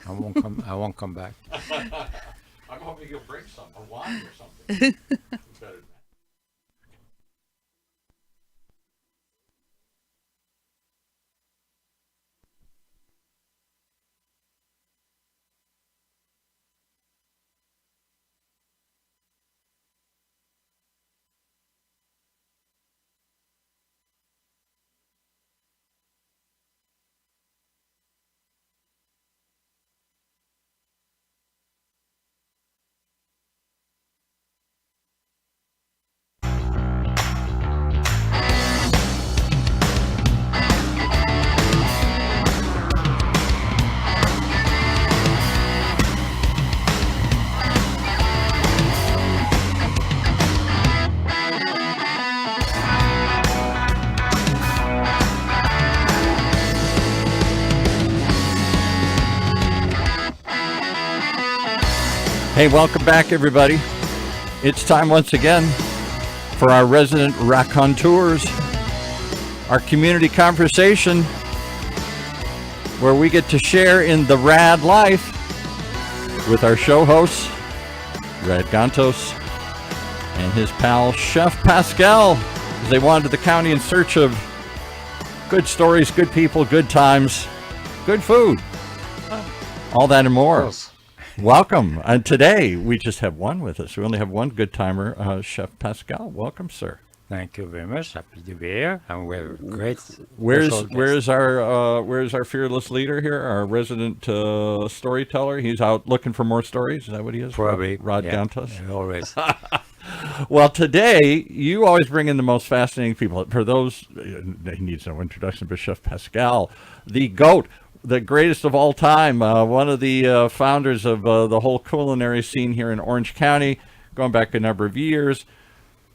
I won't come back. I'm hoping you'll bring some, a wine or something. Better than that. Hey, welcome back, everybody. It's time once again for our resident raconteurs, our community conversation, where we get to share in the RAAD life with our show hosts, RAAD Gantos and his pal, Chef Pascal, as they wandered the county in search of good stories, good people, good times, good food, all that and more. Welcome. And today we just have one with us. We only have one good timer, Chef Pascal. Welcome, sir. Thank you very much. Happy to be here. And we're great. Where's our fearless leader here, our resident storyteller? He's out looking for more stories. Is that what he is? Probably. RAAD Yeah, Gantos? always. Well, today you always bring in the most fascinating people. For those, he needs no introduction, but Chef Pascal, the GOAT, the greatest of all time, one of the founders of the whole culinary scene here in Orange County, going back a number of years.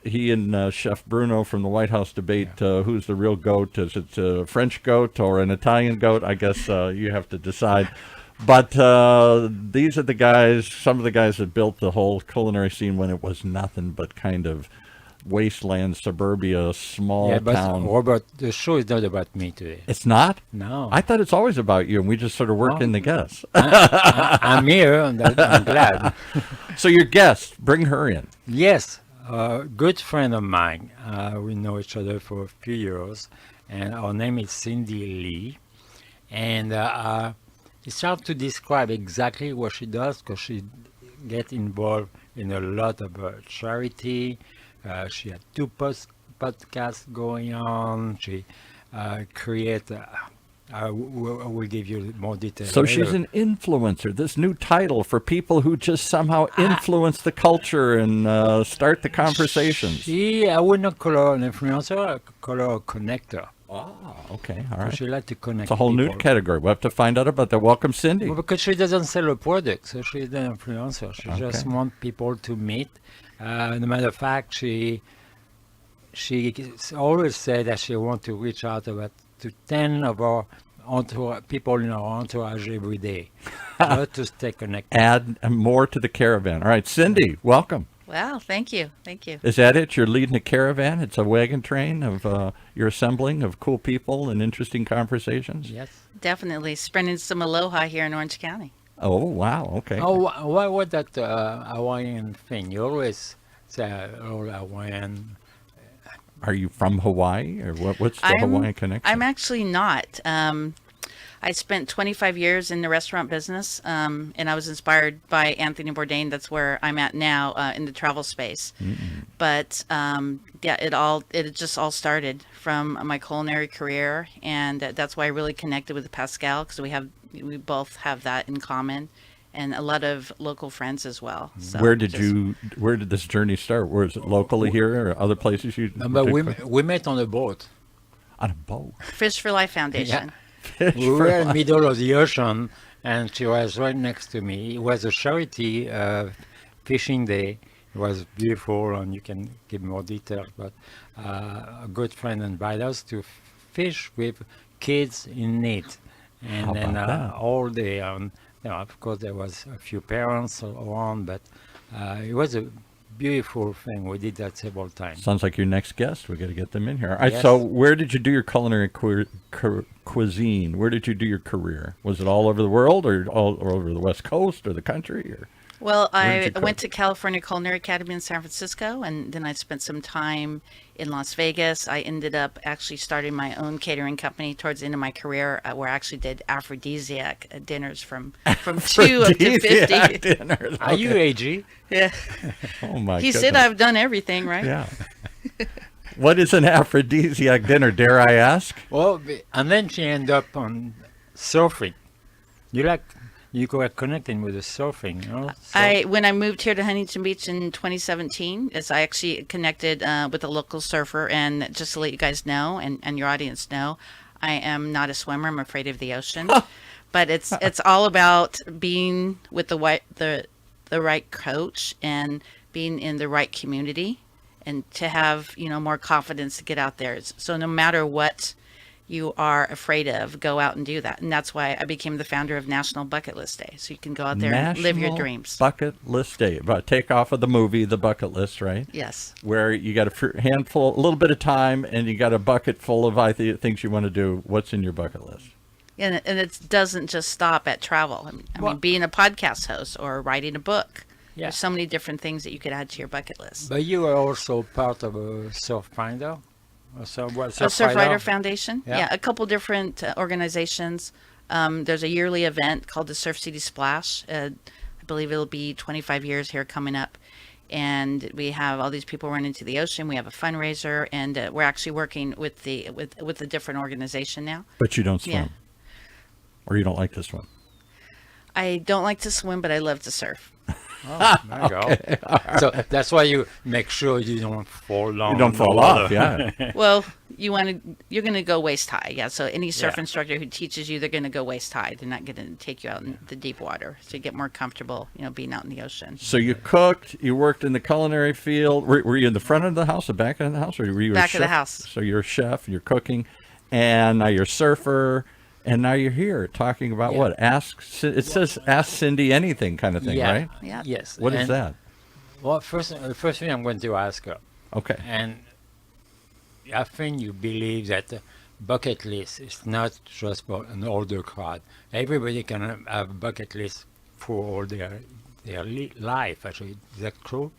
He and Chef Bruno from the White House debate who's the real goat. Is it a French goat or an Italian goat? I guess you have to decide. But these are the guys, some of the guys that built the whole culinary scene when it was nothing but kind of wasteland, suburbia, small town. Robert, the show is not about me today. It's not? No. I thought it's always about you, and we just sort of work in the guests. I'm here, and I'm glad. So your guest, bring her in. Yes, a good friend of mine. We know each other for a few years, and her name is Cindy Lee. And it's hard to describe exactly what she does because she gets involved in a lot of charity. She had two podcasts going on. She create. I will give you more details. So later. she's an influencer. This new title for people who just somehow influence the culture and start the conversations. I would not call her an influencer. I call her a connector. Oh, okay, all right. She like to connect. It's a whole new people. category. We'll have to find out about that. Welcome, Cindy. Well, because she doesn't sell a product, so she's an influencer. She just wants people to meet. No matter of fact, she always said that she wants to reach out to 10 of our people in our entourage every day, to stay connected. Add more to the caravan. All right, Cindy, welcome. Wow, thank you. Thank you. Is that it? You're leading a caravan? It's a wagon train of your assembling of cool people and interesting conversations? Yes. Definitely spreading some aloha here in Orange County. Oh, wow. Okay. Oh, why was that Hawaiian thing? You always say Hawaiian. Are you from Hawaii, or what's the Hawaiian connection? I'm actually not. I spent 25 years in the restaurant business, and I was inspired by Anthony Bourdain. That's where I'm at now in the travel space. Mm-hmm. But it just all started from my culinary career, and that's why I really connected with Pascal, because we both have that in common, and a lot of local friends as well. So where did this journey start? Was it locally here or other places you? But we met on a boat. On a boat. Fish for Life Foundation. Yeah. We were in the middle of the ocean, and she was right next to me. It was a charity fishing day. It was beautiful, and you can give more details. But a good friend invited us to fish with kids in need, and then all day. Of course, there was a few parents around, but it was a beautiful thing. We did that several times. Sounds like your next guest. We got to get them in here. All right. Yes. So, where did you do your culinary cuisine? Where did you do your career? Was it all over the world, or all over the West Coast, or the country? Or Well, Where did I you cook? went to California Culinary Academy in San Francisco, and then I spent some time in Las Vegas. I ended up actually starting my own catering company towards the end of my career, where I actually did aphrodisiac dinners from 2 up to 50. Aphrodisiac dinners. Are you AG? Yeah. Oh my! He said goodness. I've done everything, right? Yeah. What is an aphrodisiac dinner? Dare I ask? Well, and then she ended up on surfing. You were connecting with the surfing, you know? When I moved here to Huntington Beach in 2017, is I actually connected with a local surfer, and just to let you guys know and your audience know, I am not a swimmer. I'm afraid of the ocean, but it's all about being with the right coach and being in the right community, and to have more confidence to get out there. So no matter what you are afraid of, go out and do that. And that's why I became the founder of National Bucket List Day. So you can go out there and live your National dreams. Bucket List Day. About take off of the movie, The Bucket List, right? Yes. Where you got a handful, a little bit of time, and you got a bucket full of things you want to do. What's in your bucket list? And it doesn't just stop at travel. I mean, being a podcast host or writing a book. Yeah. There's so many different things that you could add to your bucket list. But you were also part of a Surf Finder? A Surfrider Foundation. Yeah. Yeah, a couple different organizations. There's a yearly event called the Surf City Splash. I believe it'll be 25 years here coming up. And we have all these people run into the ocean. We have a fundraiser, and we're actually working with a different organization now. But you don't swim. Yeah. Or you don't like to swim. I don't like to swim, but I love to surf. Oh, there you go. So that's why you make sure you don't fall down. You don't in the fall water. off, yeah. Well, you're going to go waist high. Yeah. So any surf Yeah. instructor who teaches you, they're going to go waist high. They're not going to take you out in the deep water. So you get more comfortable, being out in the ocean. So you cooked, you worked in the culinary field. Were you in the front of the house, the back of the house? Or were you a Back of the chef? house. So you're a chef, you're cooking, and now you're a surfer, and now you're here talking about Yeah. what? It says Ask Cindy Anything kind of thing, Yeah. right? Yeah. Yes. What is that? Well, the first thing I'm going to ask her, Okay. and I think you believe that the bucket list is not just for an older crowd. Everybody can have a bucket list for all their life, actually. Is that true?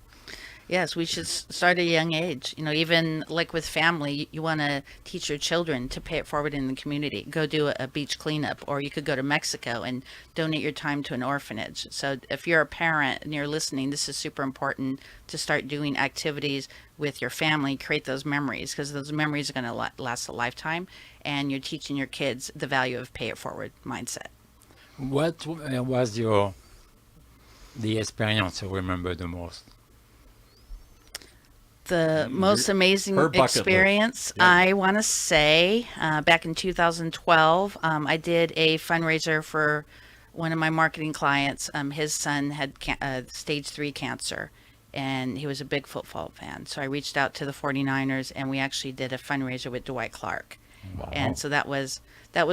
Yes, we should start at a young age. Even like with family, you want to teach your children to pay it forward in the community. Go do a beach cleanup, or you could go to Mexico and donate your time to an orphanage. So if you're a parent and you're listening, this is super important to start doing activities with your family, create those memories, because those memories are going to last a lifetime, and you're teaching your kids the value of pay it forward mindset. What was the experience you remember the most? The most amazing her bucket list. experience, Yeah. I want to say, back in 2012, I did a fundraiser for one of my marketing clients. His son had stage 3 cancer, and he was a big football fan. So I reached out to the 49ers, and we actually did a fundraiser with Dwight Clark. Wow. And so that was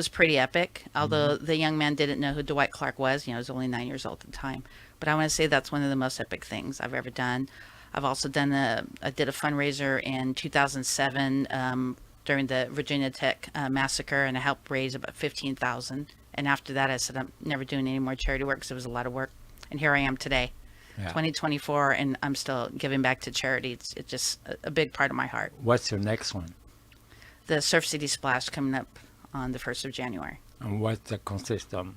pretty epic. Although the young man didn't know who Dwight Clark was, he was only 9 years old at the time. But I want to say that's one of the most epic things I've ever done. I've also I did a fundraiser in 2007 during the Virginia Tech massacre, and I helped raise about $15,000. And after that, I said I'm never doing any more charity work because it was a lot of work. And here I am today, Yeah. 2024, and I'm still giving back to charity. It's just a big part of my heart. What's your next one? The Surf City Splash coming up on the 1st of January. And what that consists of?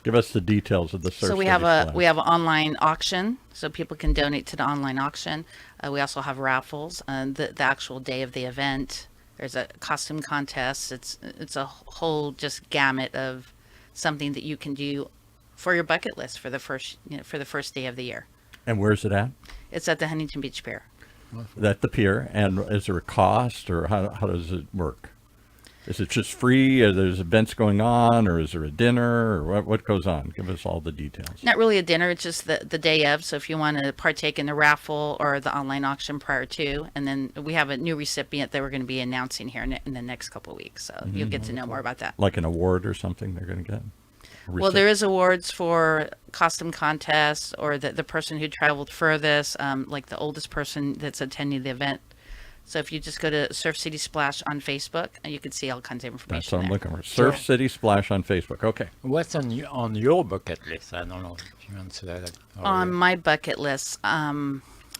Give us the details of the surf. So we have an online auction, so people can donate to the online auction. We also have raffles on the actual day of the event. There's a costume contest. It's a whole just gamut of something that you can do for your bucket list for the first day of the year. And where's it at? It's at the Huntington Beach Pier. At the pier. And is there a cost, or how does it work? Is it just free? Or there's events going on, or is there a dinner, or what goes on? Give us all the details. Not really a dinner, it's just the day of. So if you want to partake in the raffle or the online auction prior to, and then we have a new recipient that we're going to be announcing here in the next couple of weeks. So you'll get to know more about that. Like an award or something they're going to get? Well, there is awards for costume contests or the person who traveled furthest, like the oldest person that's attending the event. So if you just go to Surf City Splash on Facebook, you can see all kinds of That's information what I'm there. looking for. Surf City Splash on Facebook. Okay. What's on your bucket list? I don't know if you answer that On already. my bucket list,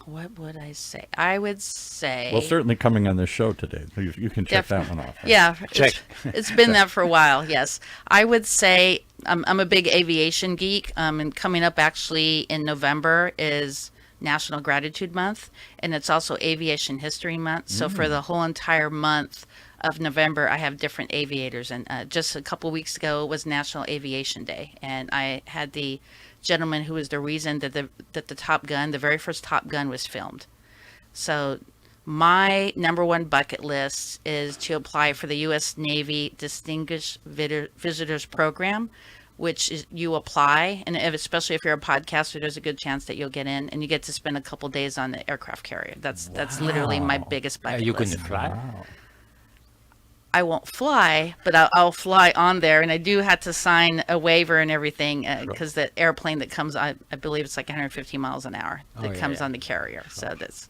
what would I say? I would say... Well, certainly coming on this show today. You can check that one off. Right? Yeah, Check. it's been that for a while. Yes, I would say I'm a big aviation geek, and coming up actually in November is National Gratitude Month, and it's also Aviation History Month. So for the whole entire month of November, I have different aviators, and just a couple weeks ago was National Aviation Day, and I had the gentleman who was the reason that the Top Gun, the very first Top Gun, was filmed. So my number one bucket list is to apply for the U.S. Navy Distinguished Visitors Program, which is you apply, and especially if you're a podcaster, there's a good chance that you'll get in, and you get to spend a couple days on the aircraft carrier. That's literally my biggest bucket You can list. fly. Wow. I won't fly, but I'll fly on there, and I do have to sign a waiver and everything because the airplane that comes, I believe it's like 150 miles an hour that yeah, comes yeah. on the carrier. So that's,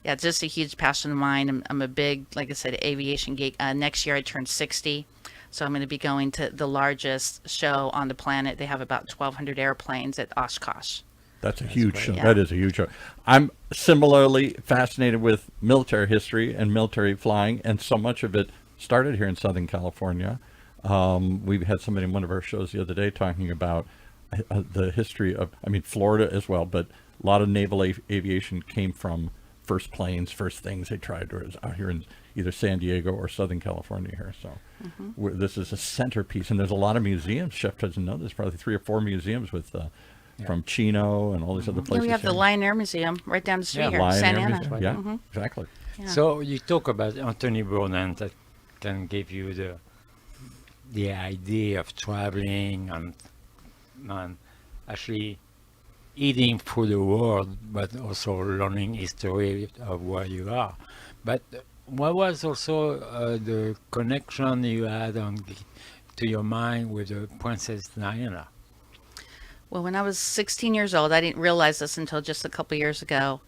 yeah, it's just a huge passion of mine. I'm a big, like I said, aviation geek. Next year I turn 60, so I'm going to be going to the largest show on the planet. They have about 1,200 airplanes at Oshkosh. That's a huge show. Yeah. That is a huge show. I'm similarly fascinated with military history and military flying, and so much of it started here in Southern California. We had somebody in one of our shows the other day talking about the history of, Florida as well, but a lot of naval aviation came from first planes, first things they tried to out here in either San Diego or Southern California here. So this is a centerpiece, and there's a lot of museums. Chef doesn't know there's probably 3 or 4 museums with from Chino and all these other Yeah, places. we have the here. Lion Air Museum right down the street here, Lion Santa Air Ana. Museum. Yeah, exactly. Yeah. So you talk about Anthony Bourdain that can give you the idea of traveling and actually eating through the world, but also learning history of where you are. But what was also the connection you had to your mind with the Princess Diana? Well, when I was 16 years old, I didn't realize this until just a couple years ago.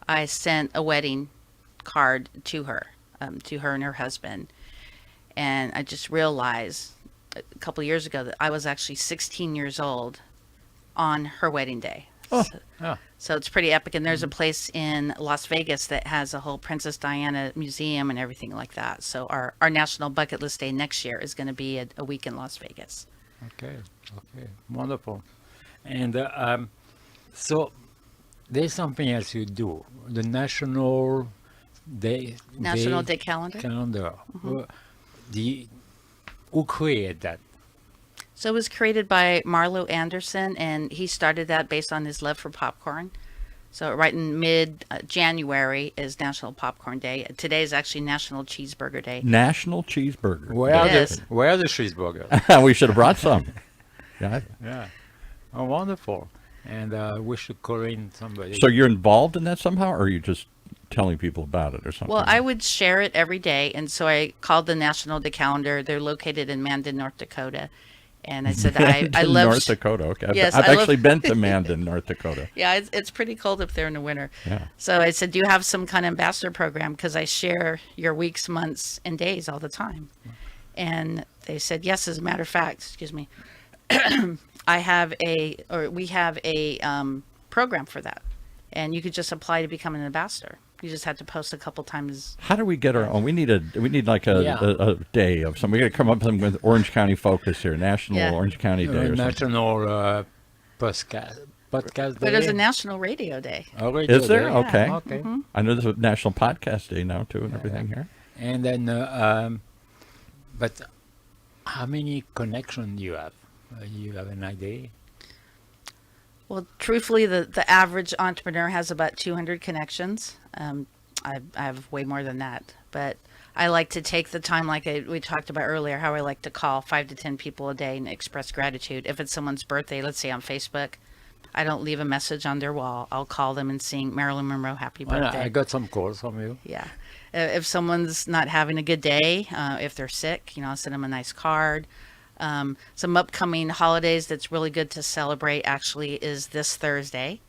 I sent a wedding card to her and her husband. And I just realized a couple years ago that I was actually 16 years old on her wedding day. Oh. So it's pretty epic. And there's a place in Las Vegas that has a whole Princess Diana museum and everything like that. So our national bucket list day next year is going to be a week in Las Vegas. Okay, wonderful. And so there's something else you do, the National Day Calendar. Calendar. Who created that? So it was created by Marlo Anderson, and he started that based on his love for popcorn. So right in mid-January is National Popcorn Day. Today is actually National Cheeseburger Day. National Cheeseburger. Where are Yes. the cheeseburgers? We should have brought some. Yeah. Yeah. Oh, wonderful. And we should call in somebody. So you're involved in that somehow, or are you just telling people about it or something? Well, I would share it every day, and so I called the National Day Calendar. They're located in Mandan, North Dakota. And I said, I love... North Dakota. Okay. Yes, I've I love- actually been to Mandan, North Dakota. Yeah, it's pretty cold up there in the winter. Yeah. So I said, do you have some kind of ambassador program? Because I share your weeks, months, and days all the time. And they said, yes, as a matter of fact, excuse me, we have a program for that. And you could just apply to become an ambassador. You just have to post a couple times. How do we get our own? We need like Yeah. a day of some. We got to come up with Orange County focus here, National Yeah. Orange County Day or something. National podcast But day. there's a National Radio Day. Oh, radio Is there? day. Okay. Okay. I know there's a National Podcast Day now too, and everything here. And then, but how many connections do you have? You have an idea? Well, truthfully, the average entrepreneur has about 200 connections. I have way more than that, but I like to take the time, like we talked about earlier, how I like to call 5 to 10 people a day and express gratitude. If it's someone's birthday, let's say on Facebook, I don't leave a message on their wall. I'll call them and sing Marilyn Monroe happy Well, birthday. I got some calls from you. Yeah. If someone's not having a good day, if they're sick, I'll send them a nice card. Some upcoming holidays that's really good to celebrate actually is this Thursday,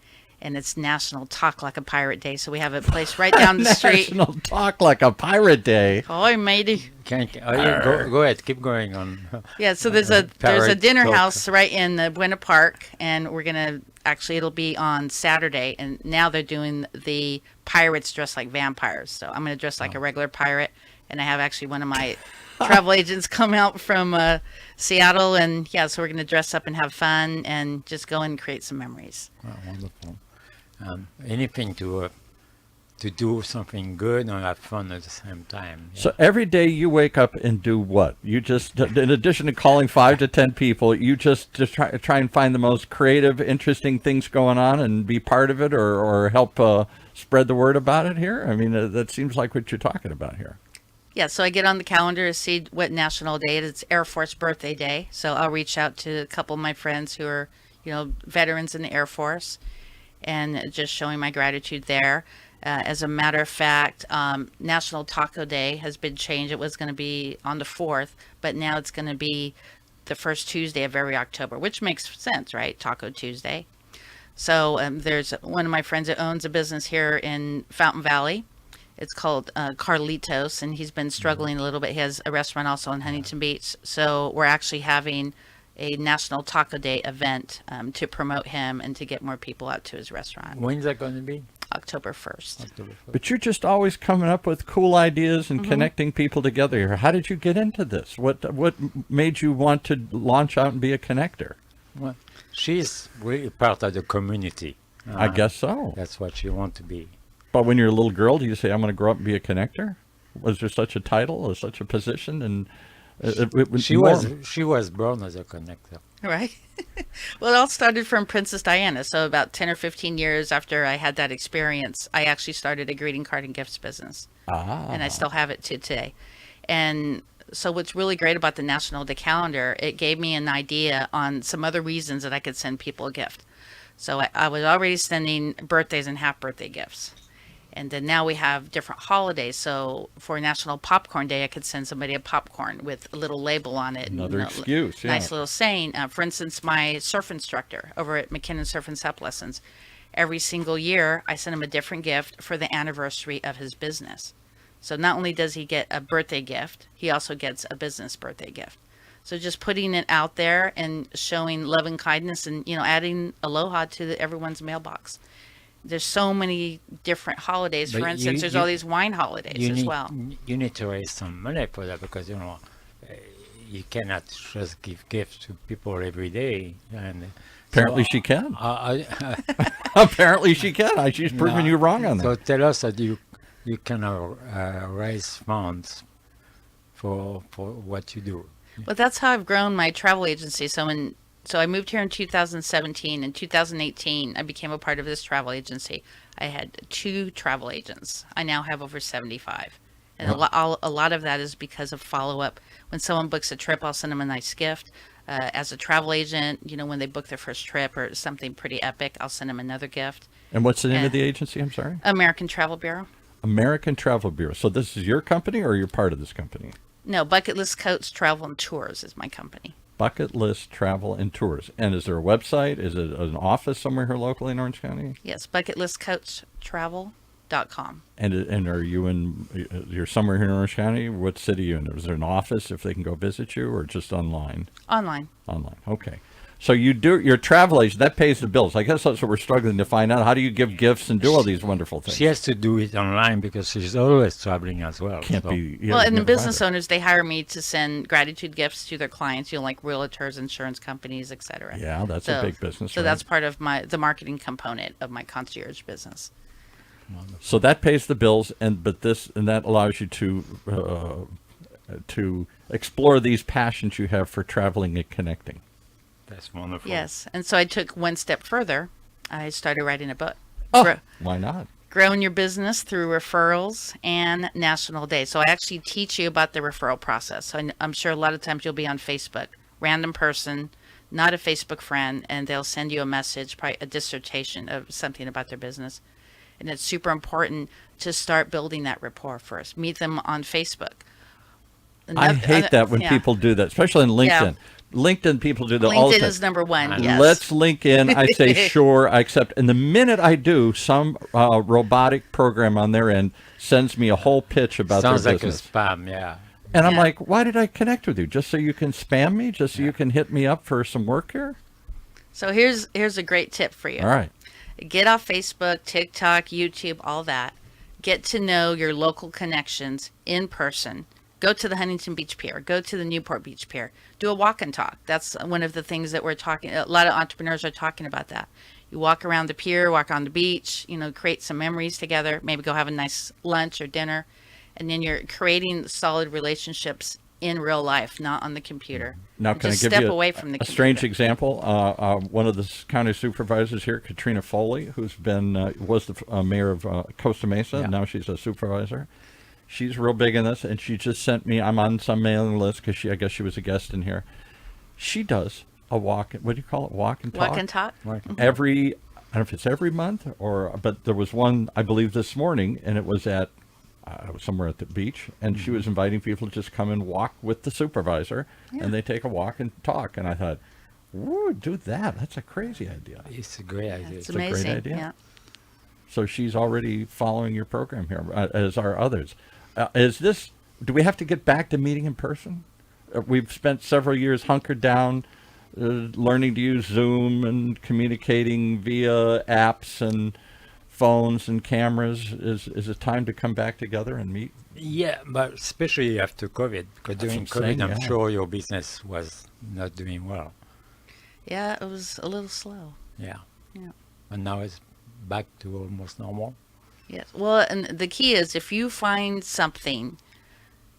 and it's National Talk Like a Pirate Day. So we have a place right down the street. National Talk Like a Pirate Day. Oh, matey. Go ahead, keep going on. Yeah, so there's a Pirate dinner talk. house right in the Buena Park, and we're gonna actually it'll be on Saturday, and now they're doing the pirates dressed like vampires. So I'm gonna dress like a regular pirate, and I have actually one of my travel agents come out from Seattle, and yeah, so we're gonna dress up and have fun and just go and create some memories. Oh, wonderful. Anything to do something good and have fun at the same time. So every day you wake up and do what? You just, in addition to calling 5 to 10 people, you just try and find the most creative, interesting things going on and be part of it, or help spread the word about it here? I mean, that seems like what you're talking about here. Yeah, so I get on the calendar to see what national day it is. It's Air Force Birthday Day. So I'll reach out to a couple of my friends who are, veterans in the Air Force, and just showing my gratitude there. As a matter of fact, National Taco Day has been changed. It was going to be on the 4th, but now it's going to be the first Tuesday of every October, which makes sense, right? Taco Tuesday. So there's one of my friends that owns a business here in Fountain Valley. It's called Carlitos, and he's been struggling a little bit. He has a restaurant also in Huntington Beach. So we're actually having a National Taco Day event to promote him and to get more people out to his restaurant. When's that going to be? October 1st. October 1st. But you're just always coming up with cool ideas and connecting people together here. How did you get into this? What made you want to launch out and be a connector? Well, she's really part of the community. I guess so. That's what she wants to be. But when you're a little girl, do you say, I'm going to grow up and be a connector? Was there such a title or such a position? And She was born as a connector. Right. Well, it all started from Princess Diana. So about 10 or 15 years after I had that experience, I actually started a greeting card and gifts business. And I still have it to today. And so what's really great about the National Day calendar, it gave me an idea on some other reasons that I could send people a gift. So I was already sending birthdays and half birthday gifts. And then now we have different holidays. So for National Popcorn Day, I could send somebody a popcorn with a little label on it. Another excuse, yeah. Nice little saying. For instance, my surf instructor over at McKinnon Surf and Sup Lessons, every single year, I send him a different gift for the anniversary of his business. So not only does he get a birthday gift, he also gets a business birthday gift. So just putting it out there and showing love and kindness and, adding aloha to everyone's mailbox. There's so many different holidays. But for instance, there's all these wine holidays as well. You need to raise some money for that because, you cannot just give gifts to people every day. And apparently she can. Apparently she can. She's proven you wrong on that. So tell us that you can raise funds for what you do. Well, that's how I've grown my travel agency. So I moved here in 2017. In 2018, I became a part of this travel agency. I had 2 travel agents. I now have over 75. And a lot of that is because of follow-up. When someone books a trip, I'll send them a nice gift. As a travel agent, when they book their first trip or something pretty epic, I'll send them another gift. And what's the name of the agency? I'm sorry? American Travel Bureau. American Travel Bureau. So this is your company or you're part of this company? No, Bucket List Coach Travel and Tours is my company. Bucket List Travel and Tours. And is there a website? Is it an office somewhere here locally in Orange County? Yes, bucketlistcoachtravel.com. And are you you're somewhere here in Orange County? What city are you in? Is there an office if they can go visit you or just online? Online. Online, okay. So you do your travel agent, that pays the bills. I guess that's what we're struggling to find out. How do you give gifts and do all these wonderful things? She has to do it online because she's always traveling as well. Can't be. Yeah, well, and the business owners, they hire me to send gratitude gifts to their clients, like realtors, insurance companies, etc. Yeah, that's a big business. So right? that's part of the marketing component of my concierge business. So that pays the bills, and that allows you to explore these passions you have for traveling and connecting. That's wonderful. Yes, and so I took one step further. I started writing a book. Why not? Growing your business through referrals and National Day. So I actually teach you about the referral process. So I'm sure a lot of times you'll be on Facebook, random person, not a Facebook friend, and they'll send you a message, probably a dissertation of something about their business. And it's super important to start building that rapport first. Meet them on Facebook. I hate that when people do that, especially on LinkedIn. Yeah. LinkedIn people do that all the LinkedIn time. is number one. Yes. Let's link in. I say, sure, I accept. And the minute I do, some robotic program on their end sends me a whole pitch about Sounds their like a business. spam, yeah. And I'm Yeah. like, why did I connect with you? Just so you can spam me? Just so you can hit me up for some work here? So here's a great tip for you. All right. Get off Facebook, TikTok, YouTube, all that. Get to know your local connections in person. Go to the Huntington Beach Pier. Go to the Newport Beach Pier. Do a walk and talk. That's one of the things that we're talking. A lot of entrepreneurs are talking about that. You walk around the pier, walk on the beach. Create some memories together. Maybe go have a nice lunch or dinner, and then you're creating solid relationships in real life, not on the computer. Now, And can I just give step you away from the a computer. strange example? One of the county supervisors here, Katrina Foley, who's been was the mayor of Costa Mesa, Yeah. and now she's a supervisor. She's real big in this, and she just sent me. I'm on some mailing list because I guess she was a guest in here. She does a walk. What do you call it? Walk and talk. Walk and talk. Every. I don't know if it's every month but there was one I believe this morning, and it was at somewhere at the beach, and she was inviting people to just come and walk with the supervisor, and they take a walk and talk. And I thought, woo, do that. That's a crazy idea. It's a great idea. It's a great amazing. idea. Yeah. So she's already following your program here, as are others. Do we have to get back to meeting in person? We've spent several years hunkered down, learning to use Zoom and communicating via apps and phones and cameras. Is it time to come back together and meet? Yeah, but especially after COVID, because during what I'm COVID, saying, I'm yeah. sure your business was not doing well. Yeah, it was a little slow. Yeah. Yeah. And now it's back to almost normal. Yes. Well, and the key is if you find something,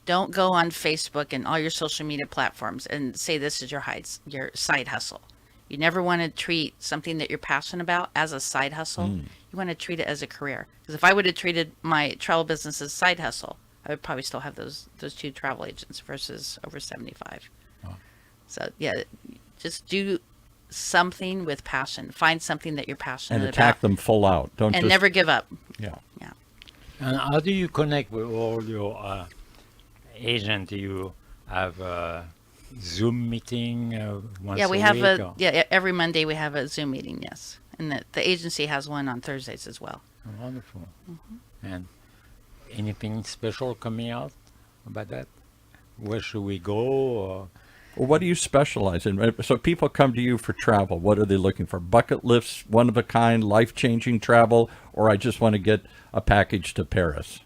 don't go on Facebook and all your social media platforms and say this is your side hustle. You never want to treat something that you're passionate about as a side hustle. You want to treat it as a career. Because if I would have treated my travel business as side hustle, I would probably still have those 2 travel agents versus over 75. Oh. So yeah, just do something with passion. Find something that you're passionate And attack about, them full out. Don't and just never give up. Yeah. Yeah. And how do you connect with all your agents? Do you have a Zoom meeting once Yeah, we a have week? Or? every Monday we have a Zoom meeting. Yes, and the agency has one on Thursdays as well. Oh, wonderful. And anything special coming out about that? Where should we go? Or Well, what do you specialize in? So people come to you for travel. What are they looking for? Bucket lists, one of a kind, life-changing travel, or I just want to get a package to Paris?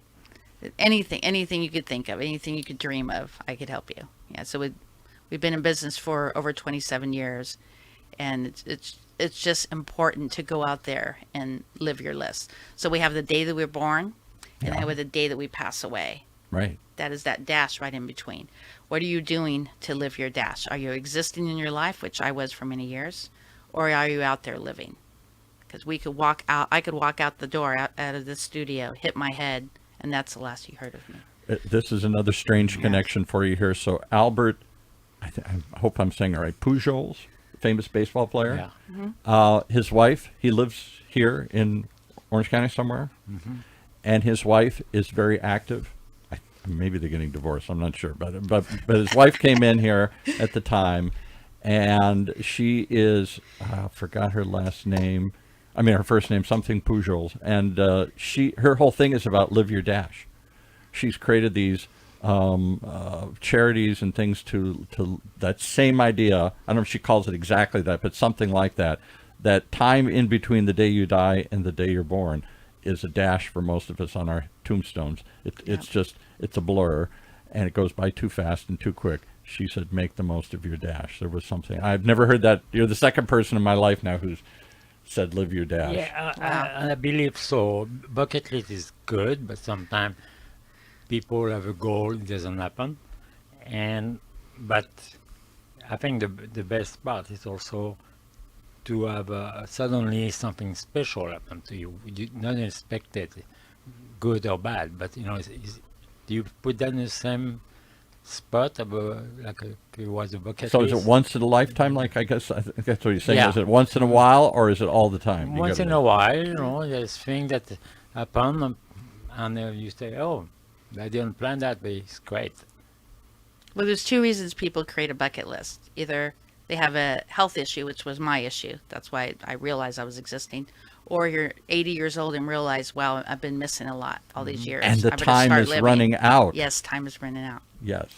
Anything you could think of, anything you could dream of, I could help you. Yeah, so we've been in business for over 27 years, and it's just important to go out there and live your list. So we have the day that we're born, and I have the day that we pass away. Right. That is that dash right in between. What are you doing to live your dash? Are you existing in your life, which I was for many years, or are you out there living? Because I could walk out the door, out of the studio, hit my head, and that's the last you heard of me. This is another strange connection for you here. So Albert, I hope I'm saying it right, Pujols, famous baseball player. yeah. His wife, he lives here in Orange County somewhere, and his wife is very active. Maybe they're getting divorced. I'm not sure, but his wife came in here at the time, and she is forgot her last name. I mean her first name, something Pujols, and her whole thing is about live your dash. She's created these charities and things to that same idea. I don't know if she calls it exactly that, but something like that. That time in between the day you die and the day you're born is a dash for most of us on our tombstones. It's a blur, and it goes by too fast and too quick. She said, make the most of your dash. There was something. I've never heard that. You're the second person in my life now who's said live your dash. Yeah, I believe so. Bucket list is good, but sometimes people have a goal, it doesn't happen. But I think the best part is also to have suddenly something special happen to you. You not expect it, good or bad, but do you put that in the same spot of like if it was a bucket So list? is it once in a lifetime? Like I think that's what you're saying. Yeah. Is it once in a while, or is it all the time? You Once gotta in know. a while, there's things that happen, and you say, "Oh, I didn't plan that, but it's great." Well, there's two reasons people create a bucket list. Either they have a health issue, which was my issue. That's why I realized I was existing. Or you're 80 years old and realize, wow, I've been missing a lot all these years. And the I better time start is living. running out. Yes, time is running out. Yes.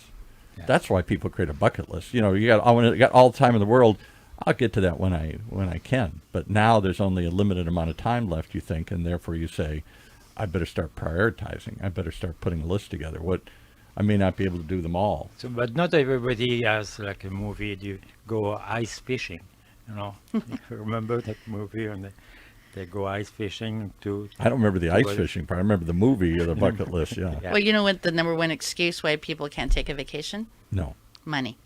Yeah. That's why people create a bucket list. You know, you got all the time in the world. I'll get to that when I can. But now there's only a limited amount of time left, you think, and therefore you say, I better start prioritizing. I better start putting a list together. I may not be able to do them all. So, but not everybody has like a movie. You go ice fishing, you know. You remember that movie? And they go ice fishing to. I don't remember the ice Well, fishing part. I remember the movie or the bucket list. Yeah. Yeah. Well, you know what the number one excuse why people can't take a vacation? No. Money.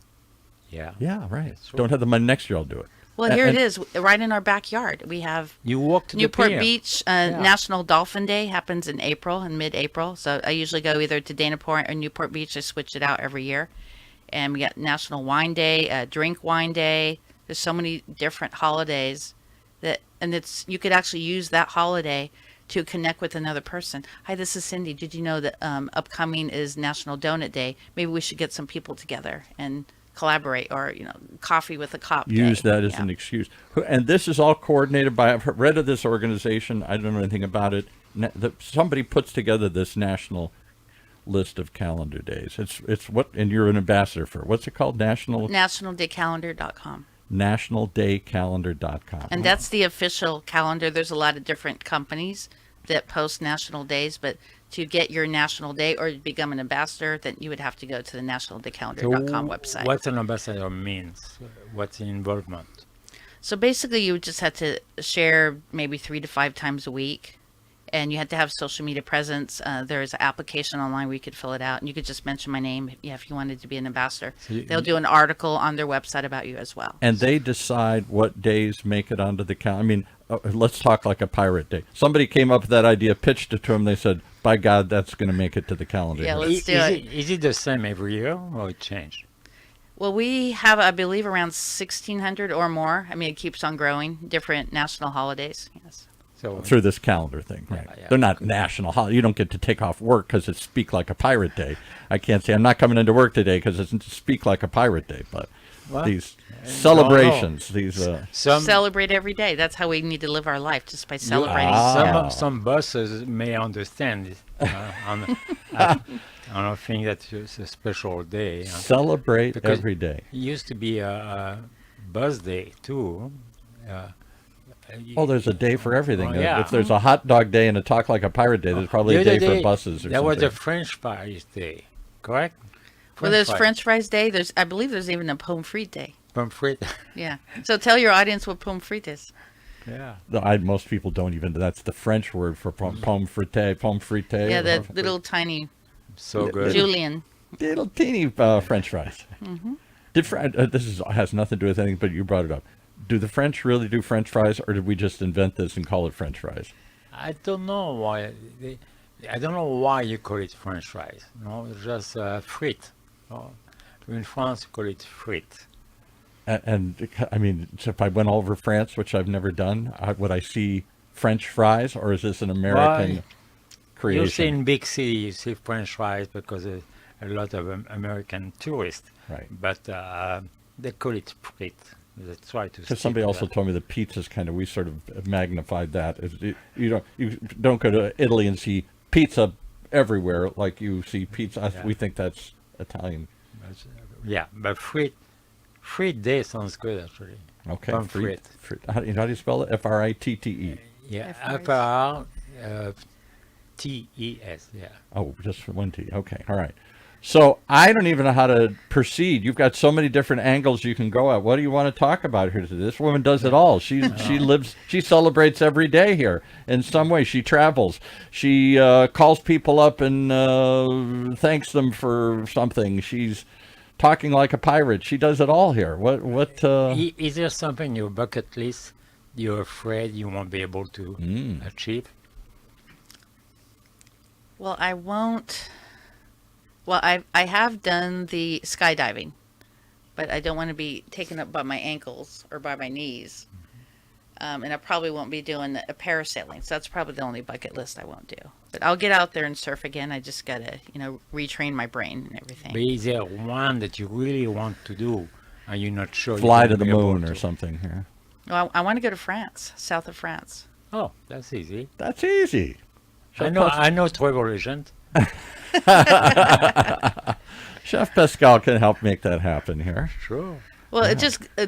Yeah. Yeah, right. That's true. Don't have the money next year. I'll do it. Well, A- here and- it is, right in our backyard. We have You walk to Newport the pier. Beach. National Dolphin Day happens in April, in mid-April. So I usually go either to Dana Point or Newport Beach. I switch it out every year. And we got National Wine Day, Drink Wine Day. There's so many different holidays and you could actually use that holiday to connect with another person. Hi, this is Cindy. Did you know that upcoming is National Donut Day? Maybe we should get some people together and collaborate, or coffee with a cop. Use day. that as Yeah. an excuse. And this is all coordinated by, I've read of this organization. I don't know anything about it. Somebody puts together this national list of calendar days. It's what, and you're an ambassador for, what's it called? NationalDayCalendar.com. NationalDayCalendar.com. And that's the official calendar. There's a lot of different companies that post national days, but to get your national day or become an ambassador, then you would have to go to the NationalDayCalendar.com website. What an ambassador means? What's the involvement? So basically, you would just have to share maybe 3 to 5 times a week, and you have to have social media presence. There's an application online where you could fill it out, and you could just mention my name if you wanted to be an ambassador. So They'll do an article on their website about you as well. And they decide what days make it onto the calendar. I mean, let's talk like a pirate day. Somebody came up with that idea, pitched it to them. They said, by God, that's going to make it to the calendar. Yeah, here." let's do it. Is it the same every year or it changed? Well, we have, I believe, around 1,600 or more. I mean, it keeps on growing. Different national holidays. Yes. So Through this calendar thing, right? Yeah, They're not national holiday. You don't get to take off work because it's Speak Like a Pirate Day. I can't say I'm not coming into work today because it's Speak Like a Pirate Day. But Well, these celebrations, these some Celebrate every day. That's how we need to live our life, just by celebrating. Ah. some bosses may understand it, on a thing that it's a special day. celebrate Because- every day. It used to be a bus day too. Oh, there's a day for everything. Oh, yeah. If there's a hot dog day and a Talk Like a Pirate Day, there's probably a The other day for buses or That was something. a French fries day, correct? Well, there's fries. French fries day. I believe there's even a pomme frite day. Pommes frites. Yeah. So tell your audience what pomme frite is. Yeah. Most people don't even. That's the French word for pomme frite. Pomme frite. Yeah, or the pomme little tiny So good. Julian. little teeny French fries. This has nothing to do with anything, but you brought it up. Do the French really do French fries, or did we just invent this and call it French fries? I don't know why. I don't know why you call it French fries. No, it's just frites. Oh, in France, you call it frites. And I mean, so if I went all over France, which I've never done, would I see French fries, or is this an American You creation? see in big cities, you see French fries because a lot of American tourists. Right. But they call it frites. They try to. Because stick somebody to also that. told me the pizza's we sort of magnified that. You don't go to Italy and see pizza everywhere like you see pizza. Yeah. We think that's Italian. Yeah, but frite day sounds good actually. Okay. Pommes frites. How do you spell it? Fritte. Yeah, F-R-I-S. F-R-T-E-S. Yeah. Oh, just for one T. Okay. All right. So I don't even know how to proceed. You've got so many different angles you can go at. What do you want to talk about here today? This woman does it all. She celebrates every day here in some way. She travels. She calls people up and thanks them for something. She's talking like a pirate. She does it all here. What? Is there something in your bucket list you're afraid you won't be able to achieve? Well, I won't. Well, I have done the skydiving, but I don't want to be taken up by my ankles or by my knees. And I probably won't be doing a parasailing. So that's probably the only bucket list I won't do. But I'll get out there and surf again. I just gotta, retrain my brain and everything. But is there one that you really want to do and you're not sure you're Fly gonna to the be able moon or to? something here. Well, I want to go to France, south of France. Oh, that's easy. That's easy. I know travel agent. Chef Pascal can help make that happen here. Sure. Well, it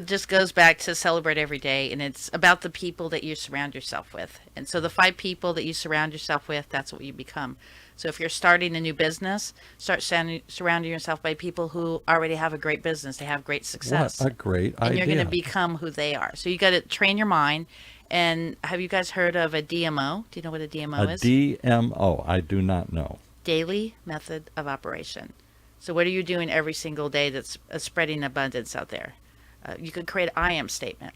just goes back to celebrate every day, and it's about the people that you surround yourself with. And so the 5 people that you surround yourself with, that's what you become. So if you're starting a new business, start surrounding yourself by people who already have a great business. They have great success. What a great and idea. you're going to become who they are. So you got to train your mind. And have you guys heard of a DMO? Do you know what a DMO a is? DMO. I do not know. Daily method of operation. So what are you doing every single day that's spreading abundance out there? You could create an I am statement.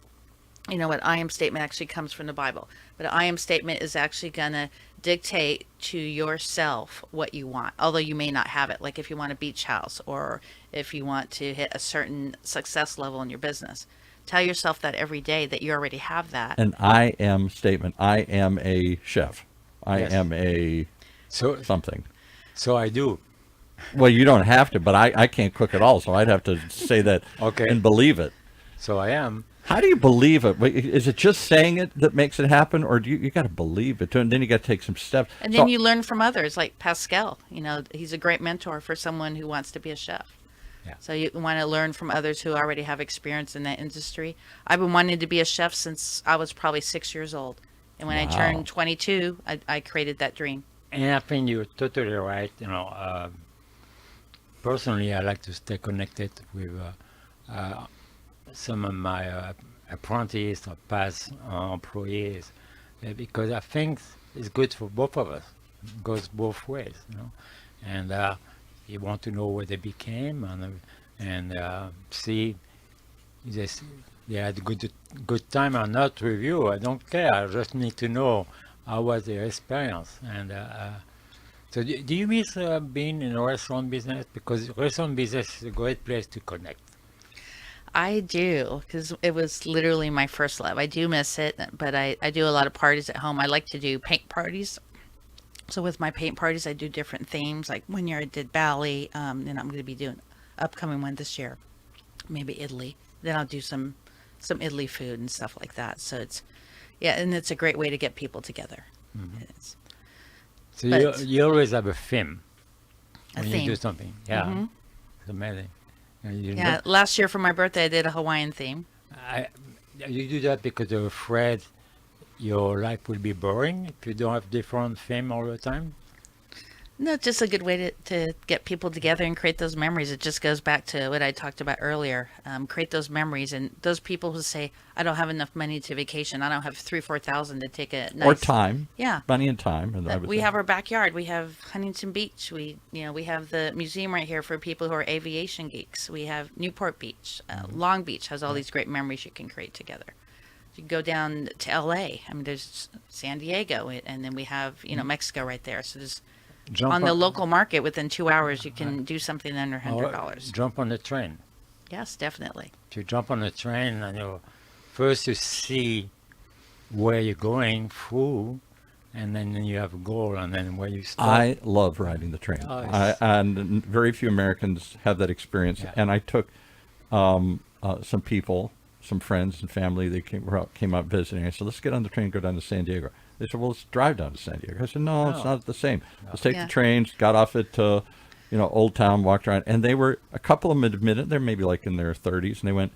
You know what I am statement actually comes from the Bible. But an I am statement is actually going to dictate to yourself what you want, although you may not have it. Like if you want a beach house or if you want to hit a certain success level in your business. Tell yourself that every day that you already have that. An I am statement. I am a chef. I Yes. am a So something. so I do. Well, you don't have to, but I can't cook at all, so I'd have to say that Okay. and believe it. So I am. How do you believe it? Wait, is it just saying it that makes it happen, or do you got to believe it too, and then you got to take some steps? And So- then you learn from others, like Pascal. He's a great mentor for someone who wants to be a chef. Yeah. So you want to learn from others who already have experience in that industry. I've been wanting to be a chef since I was probably 6 years old. And when I Wow. turned 22, I created that dream. And I think you're totally right. Personally, I like to stay connected with some of my apprentices or past employees because I think it's good for both of us. It goes both ways. And you want to know what they became and see if they had a good time or not with you. I don't care. I just need to know how was their experience. And so do you miss being in a restaurant business? Because restaurant business is a great place to connect. I do, because it was literally my first love. I do miss it, but I do a lot of parties at home. I like to do paint parties. So with my paint parties, I do different themes. Like one year I did Bali, and I'm going to be doing upcoming one this year, maybe Italy. Then I'll do some Italy food and stuff like that. So and it's a great way to get people together. It's So But- you always have a theme a when you theme. do something. Yeah, Mhm. it's amazing. And you Yeah, last year for my birthday, I did a Hawaiian theme. you do that because you're afraid your life will be boring if you don't have different theme all the time. No, it's just a good way to get people together and create those memories. It just goes back to what I talked about earlier. Create those memories, and those people who say, "I don't have enough money to vacation. I don't have 3,000-4,000 to take a nice." or time. Yeah. Money and time. And I would We think. have our backyard. We have Huntington Beach. We have the museum right here for people who are aviation geeks. We have Newport Beach. Long Beach has all these great memories you can create together. You go down to LA. I mean, there's San Diego, and then we have Mexico right there. So there's Jump on the local market within 2 hours, you can do something under or $100. jump on the train. Yes, definitely. If you jump on the train and first you see where you're going through, and then you have a goal, and then where you stop. I love riding the train. Oh, yes. And very few Americans have that experience. Yeah. And I took some people, some friends and family, they came out visiting. I said, let's get on the train and go down to San Diego. They said, well, let's drive down to San Diego. I said, no, it's No. not the same. Let's take Yeah. the trains, got off at, Old Town, walked around. And they were, a couple of them admitted, they're maybe like in their 30s, and they went,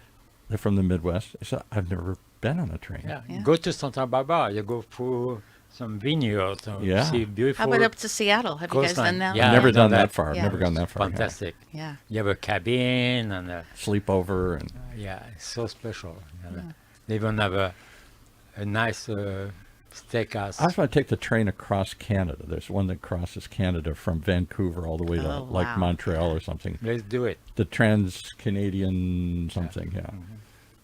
they're from the Midwest. I said, I've never been on a train. Yeah. Yeah. Go to Santa Barbara. You go through some vineyards. Yeah. See beautiful. How about up to Seattle? Have you guys coastline. done that? Yeah. I've never I've done done that that. far. I've Yeah. never gone that far. yeah. Fantastic. Yeah. You have a cabin and Sleepover and yeah, it's so special. They even have a nice steakhouse. I was going to take the train across Canada. There's one that crosses Canada from Vancouver all the way to Oh, like wow. Montreal or something. Let's do it. The Trans-Canadian something, yeah.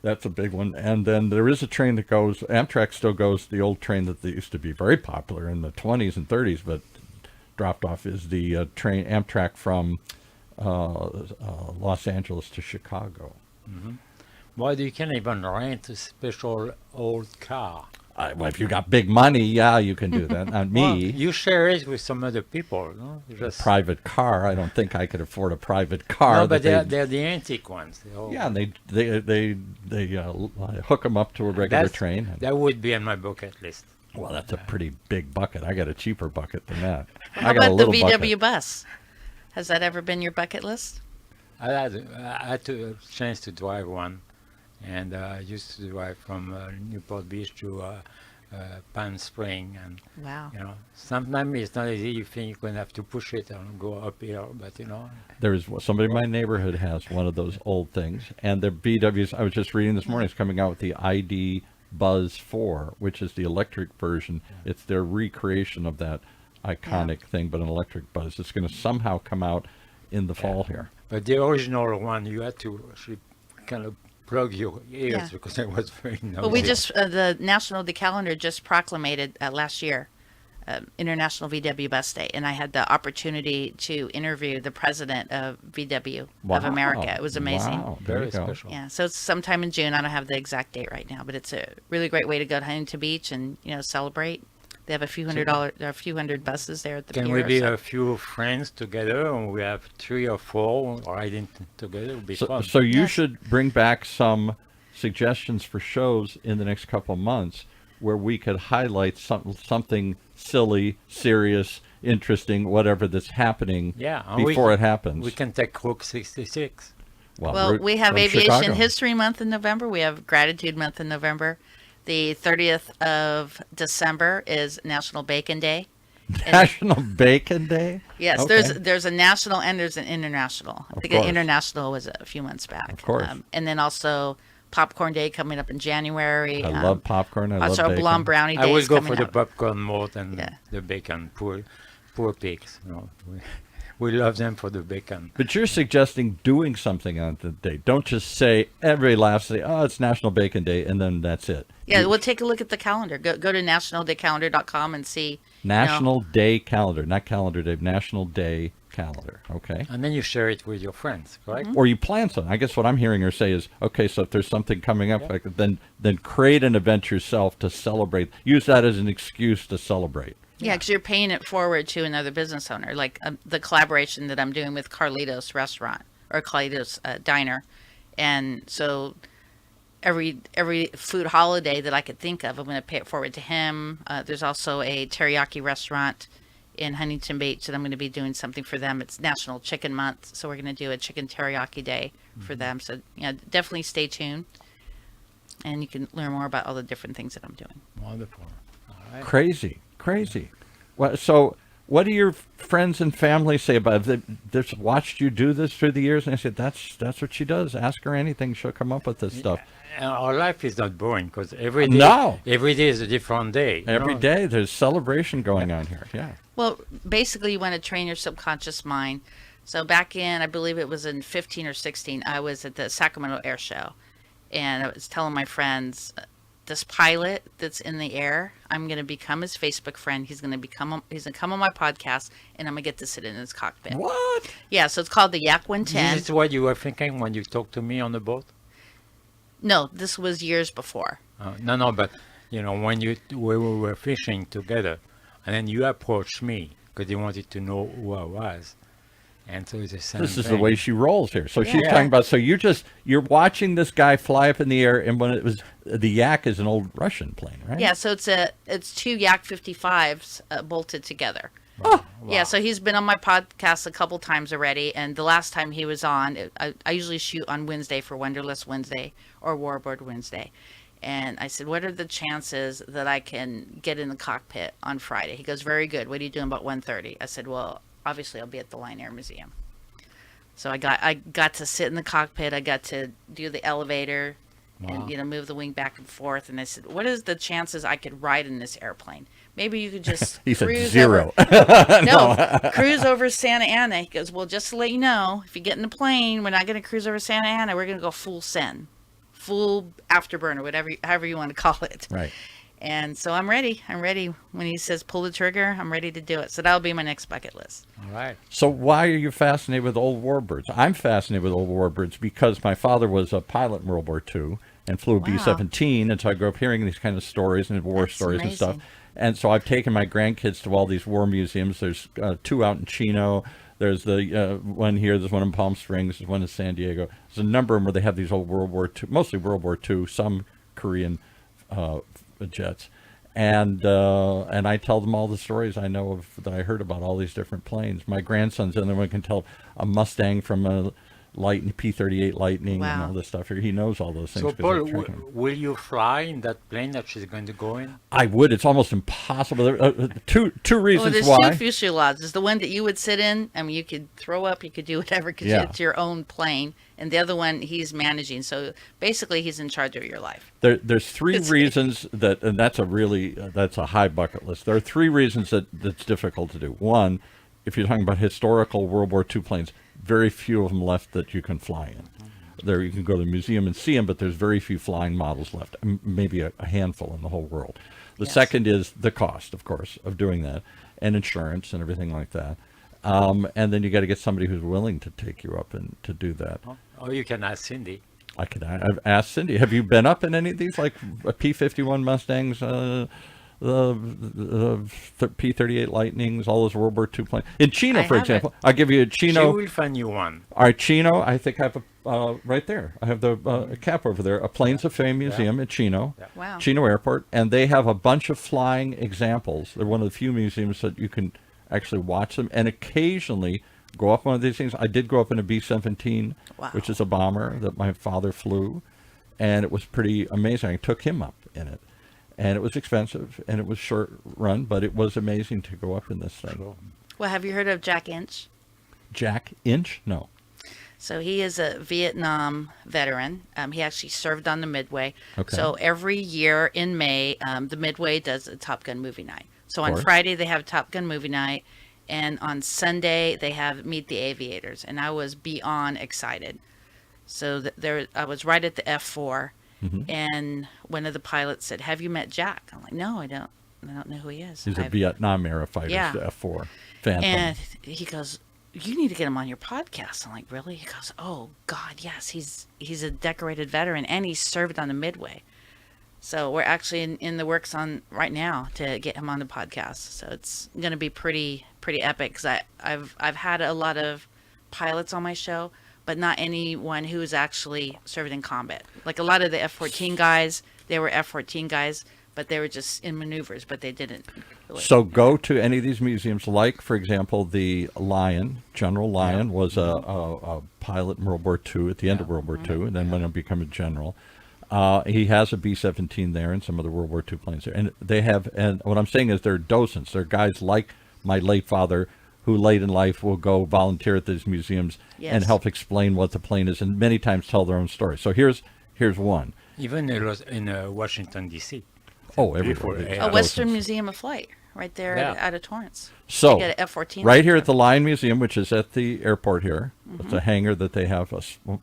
That's a big one. And then there is a train that goes, Amtrak still goes, the old train that they used to be very popular in the 20s and 30s, but dropped off, is the train, Amtrak from Los Angeles to Chicago. Well, you can even rent a special old car. Well, if you got big money, yeah, you can do that. Not Well, me. you share it with some other people, no? Just Private car. I don't think I could afford a private car. no, that but they- they're the antique ones. yeah, and they hook them up to a regular That's- train. That would be on my bucket list. Well, that's a pretty big bucket. I got a cheaper bucket than that. How I got a about the little VW bucket. bus? Has that ever been your bucket list? I had a chance to drive one, and I used to drive from Newport Beach to Palm Spring, and Wow. sometimes it's not easy. You think you're gonna have to push it and go uphill, but There's somebody in my neighborhood has one of those old things, and the VWs. I was just reading this morning. It's coming out with the ID Buzz 4, which is the electric version. It's their recreation of that iconic thing, but an electric Buzz. It's going to somehow come out in the fall here. But the original one, you had to actually kind of plug your ears Yeah. because it was very noisy. But we just, the National Day calendar just proclamated last year, International VW Bus Day, and I had the opportunity to interview the president of VW of America. It was amazing. Wow, there Very you go. special. Yeah, so it's sometime in June. I don't have the exact date right now, but it's a really great way to go to Huntington Beach and celebrate. They have a few hundred buses there at the Can pier. we be so- a few friends together, and we have 3 or 4 riding together? It would be fun. So you Yes. should bring back some suggestions for shows in the next couple of months where we could highlight something silly, serious, interesting, whatever that's happening Yeah, and before it happens. We can take Route 66. Well, Route we have from Aviation Chicago. History Month in November. We have Gratitude Month in November. The 30th of December is National Bacon Day. National Bacon Day? Yes, Okay. there's a national and there's an international. I think course. the international was a few months back. Of course. And then also Popcorn Day coming up in January. I love popcorn. I love Also, bacon. Blonde Brownie Day I is will go coming for the up. popcorn more than Yeah. the bacon. Poor pigs. We love them for the bacon. But you're suggesting doing something on the day. Don't just say, everybody laughs, say, oh, it's National Bacon Day, and then that's it. Yeah, we'll take a look at the calendar. Go to nationaldaycalendar.com and see. National Day Calendar, not Calendar Day, National Day Calendar, okay? And then you share it with your friends, correct? Mm-hmm. Or you plan something. I guess what I'm hearing her say is, okay, so if there's something coming up, like, then create an event yourself to celebrate. Use that as an excuse to celebrate. Yeah, because you're paying it forward to another business owner, like the collaboration that I'm doing with Carlitos Restaurant or Carlitos Diner, and so every food holiday that I could think of, I'm going to pay it forward to him. There's also a teriyaki restaurant in Huntington Beach that I'm going to be doing something for them. It's National Chicken Month, so we're going to do a chicken teriyaki day for them. So definitely stay tuned, and you can learn more about all the different things that I'm doing. Wonderful. All right. Crazy. Well, so what do your friends and family say about it? They've just watched you do this through the years, and they said, that's what she does. Ask her anything. She'll come up with this stuff. And our life is not boring because every day is a different day. Every day there's celebration going on here. Yeah. Well, basically, you want to train your subconscious mind. So back in, I believe it was in 15 or 16, I was at the Sacramento Air Show, and I was telling my friends, this pilot that's in the air, I'm going to become his Facebook friend. He's going to come on my podcast, and I'm going to get to sit in his cockpit. What? Yeah, so it's called the Yak 110. This is what you were thinking when you talked to me on the boat? No, this was years before. No, but when we were fishing together, and then you approached me because you wanted to know who I was, and so it's the same This is the thing. way she rolls here. So she's Yeah. talking about, so you're watching this guy fly up in the air, and when it was, the Yak is an old Russian plane, right? Yeah, so it's two Yak 55s bolted together. Oh, Yeah, so he's been on my podcast a couple times already, and the last time he was on, I usually shoot on Wednesday for Wonderlist Wednesday or Warboard Wednesday. And I said, what are the chances that I can get in the cockpit on Friday? He goes, very good. What are you doing about 1:30? I said, well, obviously I'll be at the Line Air Museum. So I got to sit in the cockpit. I got to do the elevator and move the wing back and forth. And I said, what is the chances I could ride in this airplane? Maybe you could just he said cruise 0. over- No, cruise over Santa Ana. He goes, well, just to let you know, if you get in the plane, we're not going to cruise over Santa Ana. We're going to go full send, full afterburner, however you want to call it. Right. And so I'm ready. I'm ready. When he says pull the trigger, I'm ready to do it. So that'll be my next bucket list. All right. So why are you fascinated with old warbirds? I'm fascinated with old warbirds because my father was a pilot in World War II and flew a Wow. B-17, and so I grew up hearing these kind of stories and war That's stories and stuff. amazing. And so I've taken my grandkids to all these war museums. There's 2 out in Chino. There's the one here. There's one in Palm Springs. There's one in San Diego. There's a number of them where they have these old World War II, mostly World War II, some Korean jets. And I tell them all the stories I know of that I heard about all these different planes. My grandson's in there, one can tell a Mustang from a P-38 Lightning and Wow. all this stuff. He knows all those things. So, 'cause Paul, they're tracking them. will you fly in that plane that she's going to go in? I would. It's almost impossible. There are two Well, reasons there's why. 2 fuselages. There's the one that you would sit in. I mean, you could throw up, you could do whatever because Yeah. it's your own plane. And the other one he's managing. So basically, he's in charge of your life. There's 3 It's- reasons that, and that's a high bucket list. There are 3 reasons that's difficult to do. One, if you're talking about historical World War II planes, very few of them left that you can fly in. There you can go to the museum and see them, but there's very few flying models left. Maybe a handful in the whole world. The Yes. second is the cost, of course, of doing that, and insurance and everything like that. And then you got to get somebody who's willing to take you up and to do that. Or you can ask Cindy. I've asked Cindy, have you been up in any of these, like P-51 Mustangs, the P-38 Lightnings, all those World War II planes? In Chino, I for haven't. example, I'll give you a She Chino. will find you one. All right, Chino, I think I have right there. I have the cap over there, a Planes of Fame Museum at Chino, Yeah. Wow. Chino Airport, and they have a bunch of flying examples. They're one of the few museums that you can actually watch them, and occasionally go up one of these things. I did go up in a B-17, Wow. which is a bomber that my father flew, and it was pretty amazing. I took him up in it, and it was expensive, and it was short run, but it was amazing to go up in this thing. Well, have you heard of Jack Inch? Jack Inch? No. So he is a Vietnam veteran. He actually served on the Midway. Okay. So every year in May, the Midway does a Top Gun movie night. So on course. Friday they have Top Gun movie night, and on Sunday they have Meet the Aviators. And I was beyond excited. So I was right at the F4, and one of the pilots said, "Have you met Jack?" I'm like, "No, I don't. I don't know who he is." He's a I've- Vietnam era fighter, Yeah. the F-4 Phantom. And he goes, "You need to get him on your podcast." I'm like, "Really?" He goes, "Oh God, yes. He's a decorated veteran, and he served on the Midway." So we're actually in the works on right now to get him on the podcast. So it's going to be pretty epic because I've had a lot of pilots on my show, but not anyone who's actually served in combat. Like a lot of the F-14 guys, they were F-14 guys, but they were just in maneuvers, but they didn't. Really. So go to any of these museums, like, for example, the Lion. General Lion was a pilot in World War II, at the end of World War II, and then went on to become a general. He has a B-17 there and some other World War II planes there. And they have, and what I'm saying is they're docents. They're guys like my late father who late in life will go volunteer at these museums and Yes. help explain what the plane is, and many times tell their own story. So here's one. Even in Washington, D.C. Oh, Beautiful everywhere. area. A Yeah. Western Museum of Flight, right there Yeah. out of Torrance. So, They got a F-14 right there. here at the Lion Museum, which is at the airport here, Mm-hmm. it's a hangar that they have,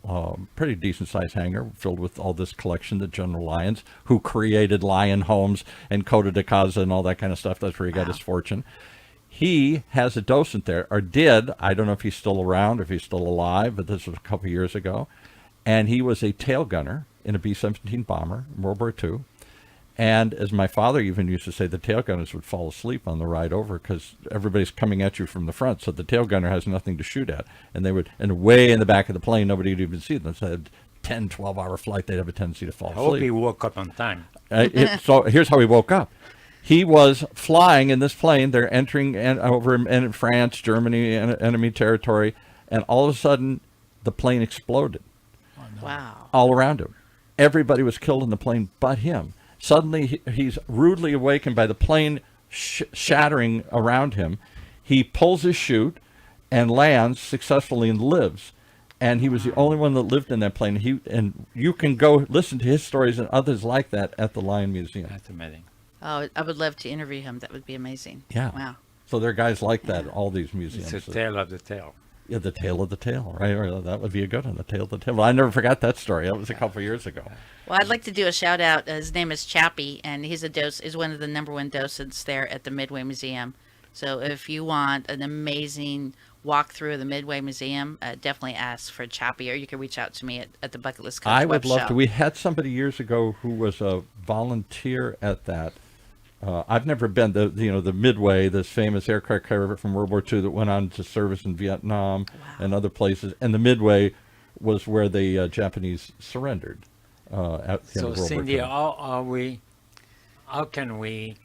a pretty decent-sized hangar filled with all this collection that General Lyons, who created Lion Homes and Coda de Casa and all that kind of stuff, that's where he got his fortune. He has a docent there, or did. I don't know if he's still around, if he's still alive, but this was a couple years ago. And he was a tail gunner in a B-17 bomber in World War II. And as my father even used to say, the tail gunners would fall asleep on the ride over because everybody's coming at you from the front, so the tail gunner has nothing to shoot at. And they would, and way in the back of the plane, nobody would even see them. So a 10, 12-hour flight, they'd have a tendency to fall I hope he asleep. woke up on time. So here's how he woke up. He was flying in this plane. They're entering over in France, Germany, enemy territory, and all of a sudden, the plane exploded Wow. all around him. Everybody was killed in the plane but him. Suddenly, he's rudely awakened by the plane shattering around him. He pulls his chute and lands successfully and lives. And he was the only one that lived in that plane. And you can go listen to his stories and others like that at the Lion Museum. That's amazing. Oh, I would love to interview him. That would be amazing. Yeah. Wow. So there are guys like that at all these It's museums. a tale of the tale. Yeah, the tale of the tail, right? Or that would be a good one, the tale of the tail. Well, I never forgot that story. That was a couple of years ago. Well, I'd like to do a shout out. His name is Chappie, and he's is one of the #1 docents there at the Midway Museum. So if you want an amazing walkthrough of the Midway Museum, definitely ask for Chappie, or you can reach out to me at the Bucket List Coach I web would love show. to. We had somebody years ago who was a volunteer at that. I've never been the Midway, this famous aircraft carrier from World War II that went on to service in Vietnam and other places. And the Midway was where the Japanese surrendered at the end So of World Cindy, War II. how can we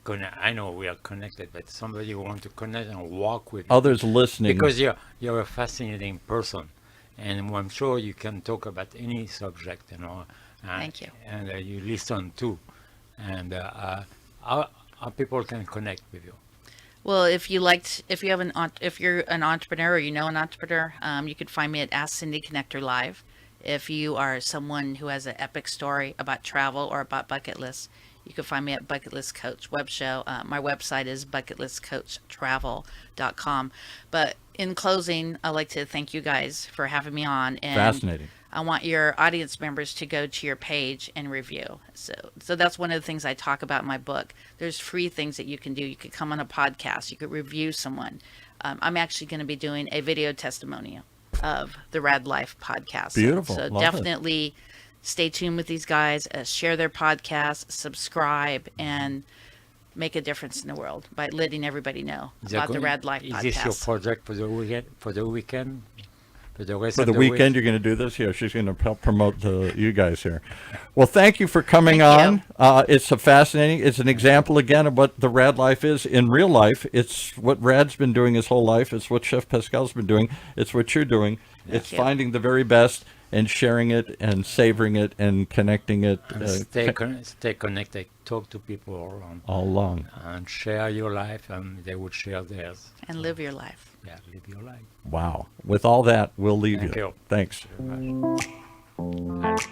connect? I know we are connected, but somebody want to connect and walk with you. Others listening. Because you're a fascinating person, and I'm sure you can talk about any subject, Thank you. And you listen too, and how people can connect with you. Well, if you're an entrepreneur or you know an entrepreneur, you could find me at Ask Cindy Connector Live. If you are someone who has an epic story about travel or about bucket lists, you can find me at Bucket List Coach web show. My website is bucketlistcoachtravel.com. But in closing, I'd like to thank you guys for having me on. And Fascinating. I want your audience members to go to your page and review. So that's one of the things I talk about in my book. There's free things that you can do. You could come on a podcast. You could review someone. I'm actually going to be doing a video testimonial of the RAAD Life podcast. Beautiful. So Love it. definitely stay tuned with these guys, share their podcast, subscribe, and make a difference in the world by letting everybody know about the RAAD Life Is podcast. this your project for the weekend? For the weekend? For the rest For of the the weekend, week? you're going to do this? Yeah, she's going to help promote you guys here. Well, thank you for coming Thank on. It's it's an example, again, of what the RAAD life is in real life. It's what RAAD's been doing his whole life. It's what Chef Pascal's been doing. It's what you're doing. It's you. finding the very best and sharing it and savoring it and connecting it And stay connected. Talk to people around. all along. And share your life, and they would share theirs. And live your life. Yeah, live your life. Wow. With all that, we'll leave Thank you. Thanks. Very much.